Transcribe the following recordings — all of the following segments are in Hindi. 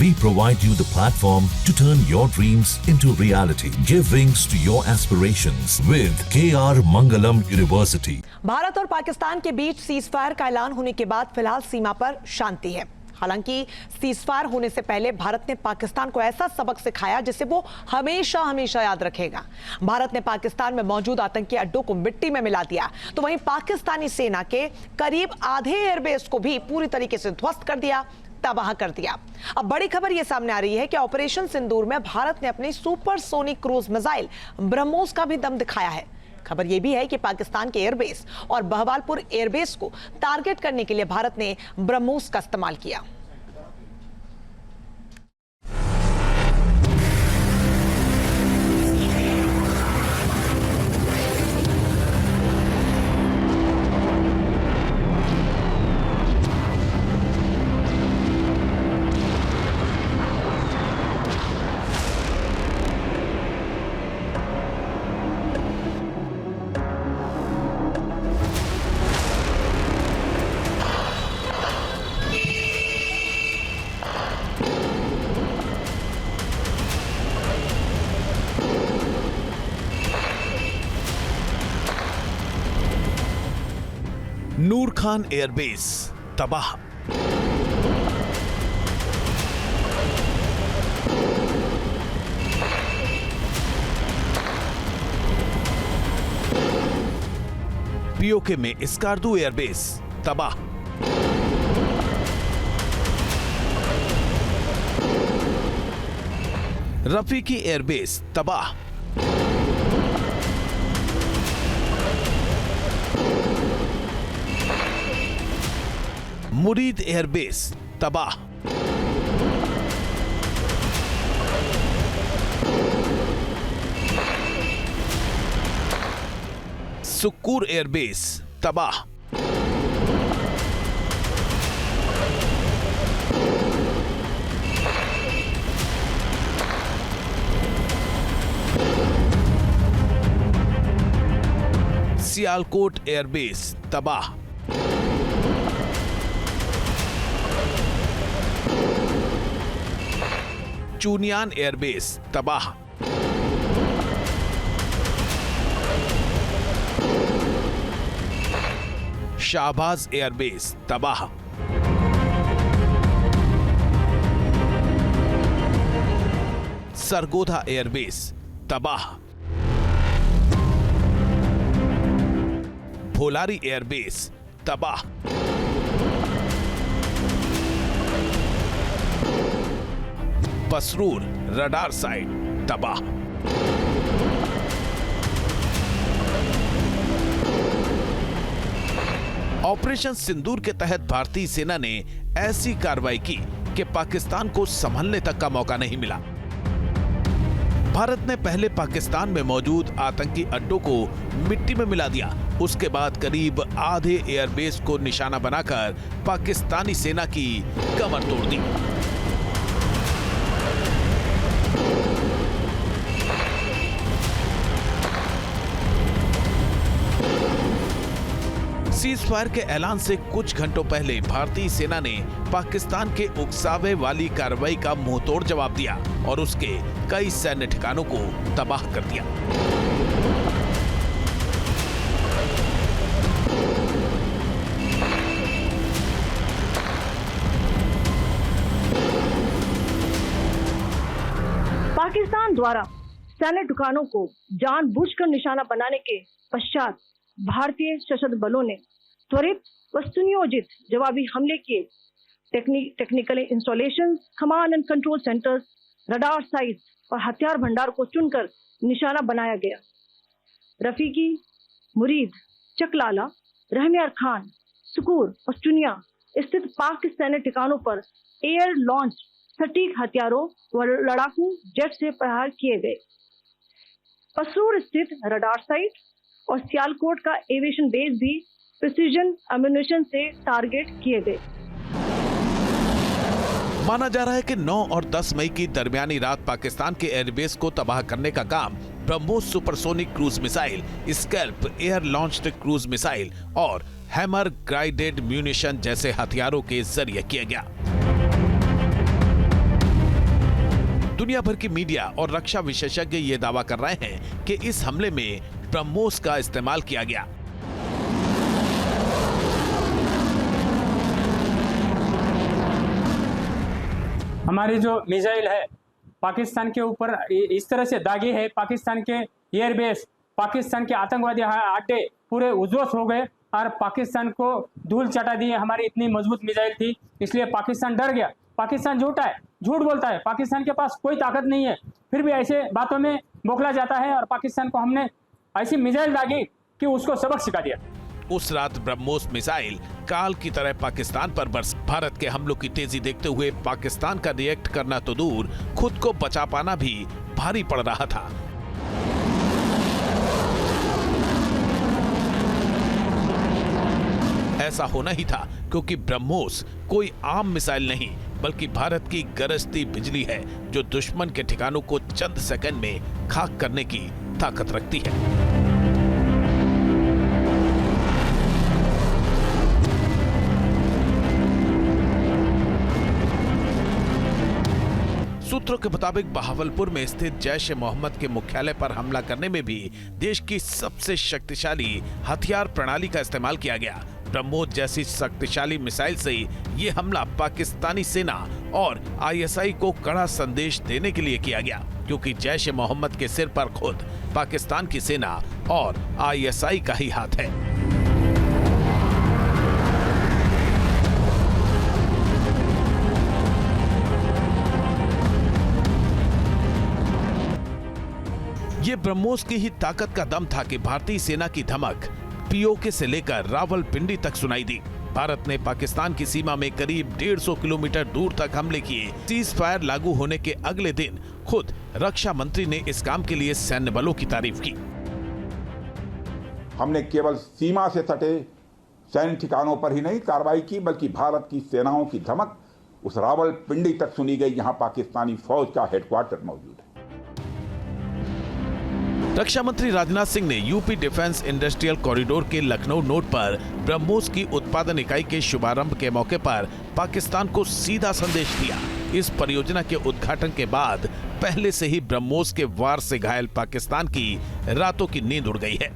We provide you the platform to turn your dreams into reality. Give wings to your aspirations with KR Mangalam University. Bharat और पाकिस्तान के बीच सीजफायर का ऐलान होने के बाद फिलहाल सीमा पर शांति है। हालांकि सीजफायर होने से पहले भारत ने पाकिस्तान को ऐसा सबक सिखाया जिसे वो हमेशा हमेशा याद रखेगा। भारत ने पाकिस्तान में मौजूद आतंकी अड्डों को मिट्टी में मिला दिया, तो वहीं पाकिस्तानी सेना के करीब आधे एयरबेस को भी पूरी तरीके से ध्वस्त कर दिया, तबाह कर दिया। अब बड़ी खबर यह सामने आ रही है कि ऑपरेशन सिंदूर में भारत ने अपनी सुपरसोनिक क्रूज मिसाइल ब्रह्मोस का भी दम दिखाया है। खबर यह भी है कि पाकिस्तान के एयरबेस और बहवालपुर एयरबेस को टारगेट करने के लिए भारत ने ब्रह्मोस का इस्तेमाल किया। नूर खान एयरबेस तबाह। पीओके में स्कार्दू एयरबेस तबाह। रफीकी एयरबेस तबाह। मुरीद एयरबेस तबाह। सुक्कूर एयरबेस तबाह। सियालकोट एयरबेस तबाह। चूनियान एयरबेस तबाह। शाहबाज एयरबेस तबाह। सरगोधा एयरबेस तबाह। भोलारी एयरबेस तबाह। पसरूर रडार साइट तबाह। ऑपरेशन सिंदूर के तहत भारतीय सेना ने ऐसी कार्रवाई की कि पाकिस्तान को संभलने तक का मौका नहीं मिला। भारत ने पहले पाकिस्तान में मौजूद आतंकी अड्डों को मिट्टी में मिला दिया। उसके बाद करीब आधे एयरबेस को निशाना बनाकर पाकिस्तानी सेना की कमर तोड़ दी। सीजफायर के ऐलान से कुछ घंटों पहले भारतीय सेना ने पाकिस्तान के उकसावे वाली कार्रवाई का मुंहतोड़ जवाब दिया और उसके कई सैन्य ठिकानों को तबाह कर दिया। पाकिस्तान द्वारा सैन्य ठिकानों को जानबूझकर निशाना बनाने के पश्चात भारतीय सशस्त्र बलों ने त्वरित व सुनियोजित जवाबी हमले किए। Technical installation, command and control centres, radar sites और हथियार भंडार को चुनकर निशाना बनाया गया। रफीकी, मुरीद, चकलाला, रहमियार खान, सुकूर और चुनिया स्थित पाक सैन्य ठिकानों पर एयर लॉन्च सटीक हथियारों व लड़ाकू जेट से प्रहार किए गए। पसरूर स्थित रडार साइट और सियालकोट का एविएशन बेस भी प्रिसीजन एम्यूनिशन से टारगेट किए गए। माना जा रहा है कि 9 और 10 मई की दरमियानी रात पाकिस्तान के एयरबेस को तबाह करने का काम BrahMos supersonic cruise missile, scalp air launched cruise missile और हैमर गाइडेड म्यूनिशन जैसे हथियारों के जरिए किया गया। दुनिया भर की मीडिया और रक्षा विशेषज्ञ ये दावा कर रहे हैं कि इस हमले में ब्रह्मोस का इस्तेमाल किया गया। हमारी जो मिसाइल है पाकिस्तान के ऊपर इस तरह से दागी है, पाकिस्तान के एयरबेस, पाकिस्तान के आतंकवादी अड्डे पूरे उद्ध्वस्त हो गए और पाकिस्तान को धूल चटा दी। हमारी इतनी मजबूत मिसाइल थी, इसलिए पाकिस्तान डर गया। पाकिस्तान झूठा है, झूठ बोलता है, पाकिस्तान के पास कोई ताकत नहीं है, फिर भी ऐसे बातों में बौखला जाता है और पाकिस्तान को हमने ऐसी मिसाइल दागी कि उसको सबक सिखा दिया। उस रात ब्रह्मोस मिसाइल काल की तरह पाकिस्तान पर बरस। भारत के हमलों की तेजी देखते हुए पाकिस्तान का रिएक्ट करना तो दूर, खुद को बचा पाना भी भारी पड़ रहा था। ऐसा होना ही था क्योंकि ब्रह्मोस कोई आम मिसाइल नहीं बल्कि भारत की गरजती बिजली है जो दुश्मन के ठिकानों को चंद सेकंड में खाक करने की ताकत रखती है। सूत्रों के मुताबिक बहावलपुर में स्थित जैश-ए-मोहम्मद के मुख्यालय पर हमला करने में भी देश की सबसे शक्तिशाली हथियार प्रणाली का इस्तेमाल किया गया। ब्रह्मोस जैसी शक्तिशाली मिसाइल से ये हमला पाकिस्तानी सेना और आईएसआई को कड़ा संदेश देने के लिए किया गया, क्योंकि जैश-ए-मोहम्मद के सिर पर खुद पाकिस्तान की सेना और आईएसआई का ही हाथ है। ये ब्रह्मोस की ही ताकत का दम था कि भारतीय सेना की धमक पीओके से लेकर रावलपिंडी तक सुनाई दी। भारत ने पाकिस्तान की सीमा में करीब 150 किलोमीटर दूर तक हमले किए। सीज फायर लागू होने के अगले दिन खुद रक्षा मंत्री ने इस काम के लिए सैन्य बलों की तारीफ की। हमने केवल सीमा से सटे सैन्य ठिकानों पर ही नहीं कार्रवाई की, बल्कि भारत की सेनाओं की धमक उस रावलपिंडी तक सुनी गई, जहां पाकिस्तानी फौज का हेडक्वार्टर मौजूद है। रक्षा मंत्री राजनाथ सिंह ने यूपी डिफेंस इंडस्ट्रियल कॉरिडोर के लखनऊ नोड पर ब्रह्मोस की उत्पादन इकाई के शुभारंभ के मौके पर पाकिस्तान को सीधा संदेश दिया। इस परियोजना के उद्घाटन के बाद पहले से ही ब्रह्मोस के वार से घायल पाकिस्तान की रातों की नींद उड़ गई है।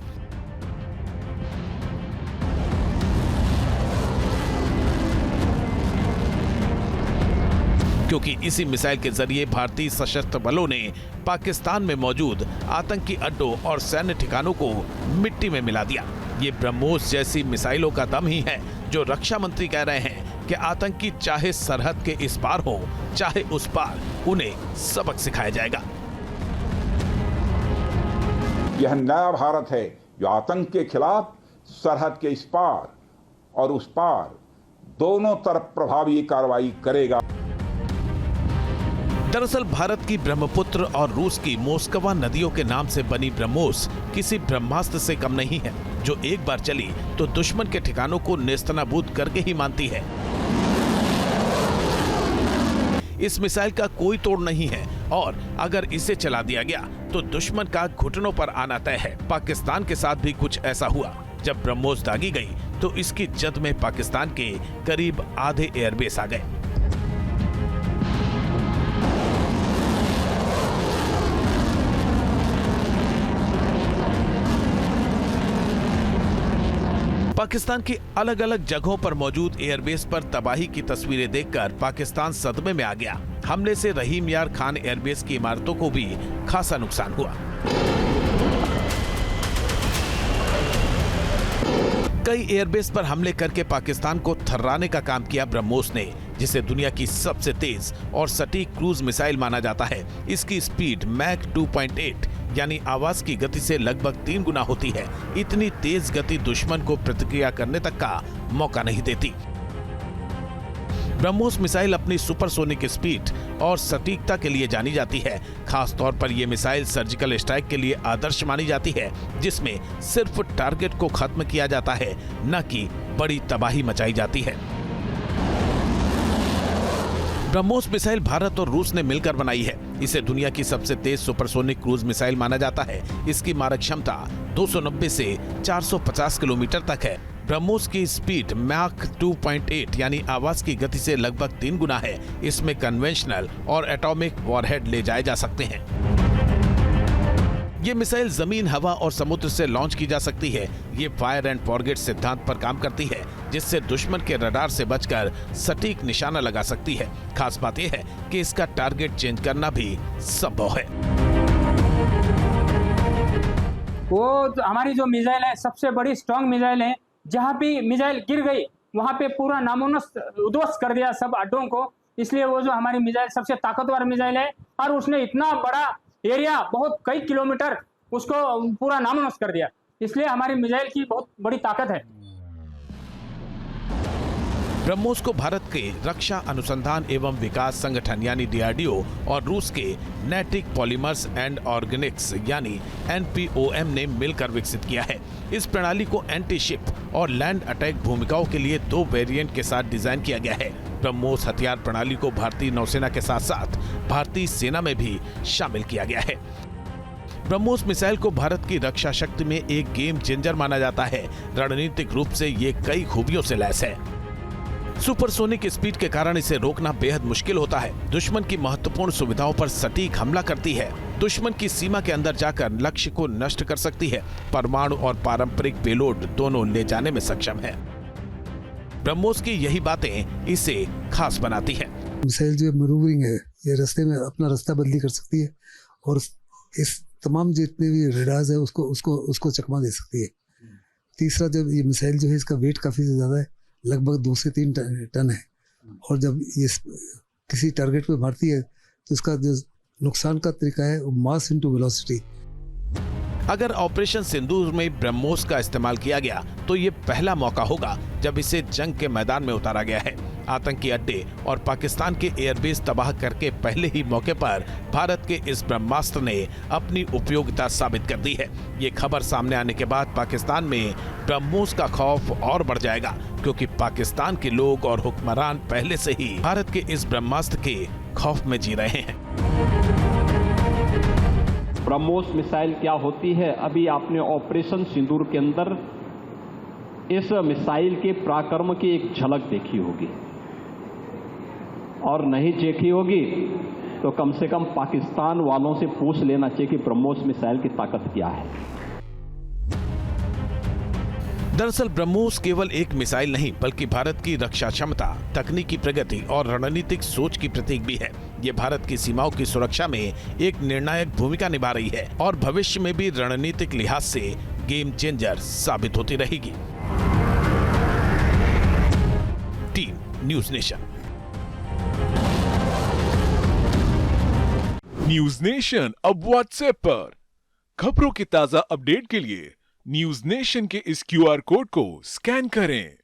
क्योंकि इसी मिसाइल के जरिए भारतीय सशस्त्र बलों ने पाकिस्तान में मौजूद आतंकी अड्डों और सैन्य ठिकानों को मिट्टी में मिला दिया। ये ब्रह्मोस जैसी मिसाइलों का दम ही है जो रक्षा मंत्री कह रहे हैं कि आतंकी चाहे सरहद के इस पार हो चाहे उस पार, उन्हें सबक सिखाया जाएगा। यह नया भारत है जो आतंक के खिलाफ सरहद के इस पार और उस पार दोनों तरफ प्रभावी कार्रवाई करेगा। दरअसल भारत की ब्रह्मपुत्र और रूस की मोस्कवा नदियों के नाम से बनी ब्रह्मोस किसी ब्रह्मास्त्र से कम नहीं है, जो एक बार चली तो दुश्मन के ठिकानों को नेस्तनाबूद करके ही मानती है। इस मिसाइल का कोई तोड़ नहीं है और अगर इसे चला दिया गया तो दुश्मन का घुटनों पर आना तय है। पाकिस्तान के साथ भी कुछ ऐसा हुआ। जब ब्रह्मोस दागी गई तो इसकी जद में पाकिस्तान के करीब आधे एयरबेस आ गए। पाकिस्तान की अलग अलग जगहों पर मौजूद एयरबेस पर तबाही की तस्वीरें देखकर पाकिस्तान सदमे में आ गया। हमले से रहीम यार खान एयरबेस की इमारतों को भी खासा नुकसान हुआ। कई एयरबेस पर हमले करके पाकिस्तान को थर्राने का काम किया ब्रह्मोस ने, जिसे दुनिया की सबसे तेज और सटीक क्रूज मिसाइल माना जाता है। इसकी स्पीड मैक 2.8 यानी आवाज की गति से लगभग 3 गुना होती है। इतनी तेज गति दुश्मन को प्रतिक्रिया करने तक का मौका नहीं देती। ब्रह्मोस मिसाइल अपनी सुपरसोनिक स्पीड और सटीकता के लिए जानी जाती है। खास तौर पर यह मिसाइल सर्जिकल स्ट्राइक के लिए आदर्श मानी जाती है, जिसमें सिर्फ टारगेट को खत्म किया जाता है, न कि बड़ी तबाही मचाई जाती है। ब्रह्मोस मिसाइल भारत और रूस ने मिलकर बनाई है। इसे दुनिया की सबसे तेज सुपरसोनिक क्रूज मिसाइल माना जाता है। इसकी मारक क्षमता 290 से 450 किलोमीटर तक है। ब्रह्मोस की स्पीड मैक 2.8 यानी आवाज की गति से लगभग 3 गुना है। इसमें कन्वेंशनल और एटॉमिक वॉरहेड ले जाए जा सकते हैं। ये मिसाइल जमीन, हवा और समुद्र से लॉन्च की जा सकती है। ये फायर एंड फॉरगेट सिद्धांत पर काम करती है, जिससे दुश्मन के रडार से बचकर सटीक निशाना लगा सकती है। खास बात यह है कि इसका टारगेट चेंज करना भी संभव है। वो हमारी जो मिसाइल है सबसे बड़ी स्ट्रॉन्ग मिसाइल है। जहाँ भी मिसाइल गिर गई वहाँ पे पूरा नामोनस उद्ध्वस्त कर दिया सब अड्डों को। इसलिए वो जो हमारी मिसाइल सबसे ताकतवर मिसाइल है और उसने इतना बड़ा एरिया, बहुत कई किलोमीटर उसको पूरा नामोनस कर दिया। इसलिए हमारी मिसाइल की बहुत बड़ी ताकत है। ब्रह्मोस को भारत के रक्षा अनुसंधान एवं विकास संगठन यानी DRDO और रूस के नेटिक पॉलीमर्स एंड ऑर्गेनिक्स यानी NPOM ने मिलकर विकसित किया है। इस प्रणाली को एंटी शिप और लैंड अटैक भूमिकाओं के लिए 2 वेरिएंट के साथ डिजाइन किया गया है। ब्रह्मोस हथियार प्रणाली को भारतीय नौसेना के साथ साथ भारतीय सेना में भी शामिल किया गया है। ब्रह्मोस मिसाइल को भारत की रक्षा शक्ति में एक गेम चेंजर माना जाता है। रणनीतिक रूप से ये कई खूबियों से लैस है। सुपरसोनिक स्पीड के कारण इसे रोकना बेहद मुश्किल होता है। दुश्मन की महत्वपूर्ण सुविधाओं पर सटीक हमला करती है। दुश्मन की सीमा के अंदर जाकर लक्ष्य को नष्ट कर सकती है। परमाणु और पारंपरिक पेलोड दोनों ले जाने में सक्षम है। ब्रह्मोस की यही बातें इसे खास बनाती है। मिसाइल जो मैनूवरिंग है, ये रास्ते में अपना रास्ता बदली कर सकती है और इस तमाम जितने भी रेडार्स है उसको चकमा दे सकती है। तीसरा, जब ये मिसाइल जो है इसका वेट काफ़ी ज़्यादा है, लगभग 2 से 3 टन है, और जब ये किसी टारगेट पे मारती है तो इसका जो नुकसान का तरीका है वो मास इनटू वेलोसिटी। अगर ऑपरेशन सिंदूर में ब्रह्मोस का इस्तेमाल किया गया तो ये पहला मौका होगा जब इसे जंग के मैदान में उतारा गया है। आतंकी अड्डे और पाकिस्तान के एयरबेस तबाह करके पहले ही मौके पर भारत के इस ब्रह्मास्त्र ने अपनी उपयोगिता साबित कर दी है। ये खबर सामने आने के बाद पाकिस्तान में ब्रह्मोस का खौफ और बढ़ जाएगा, क्योंकि पाकिस्तान के लोग और हुक्मरान पहले से ही भारत के इस ब्रह्मास्त्र के खौफ में जी रहे हैं। ब्रह्मोस मिसाइल क्या होती है, अभी आपने ऑपरेशन सिंदूर के अंदर इस मिसाइल के पराक्रम की एक झलक देखी होगी, और नहीं देखी होगी तो कम से कम पाकिस्तान वालों से पूछ लेना चाहिए कि ब्रह्मोस मिसाइल की ताकत क्या है। दरअसल ब्रह्मोस केवल एक मिसाइल नहीं, बल्कि भारत की रक्षा क्षमता, तकनीकी प्रगति और रणनीतिक सोच की प्रतीक भी है। ये भारत की सीमाओं की सुरक्षा में एक निर्णायक भूमिका निभा रही है और भविष्य में भी रणनीतिक लिहाज से गेम चेंजर साबित होती रहेगी। Team news nation. News nation अब व्हाट्सएप पर। खबरों की ताजा अपडेट के लिए न्यूज़ नेशन के इस QR कोड को स्कैन करें।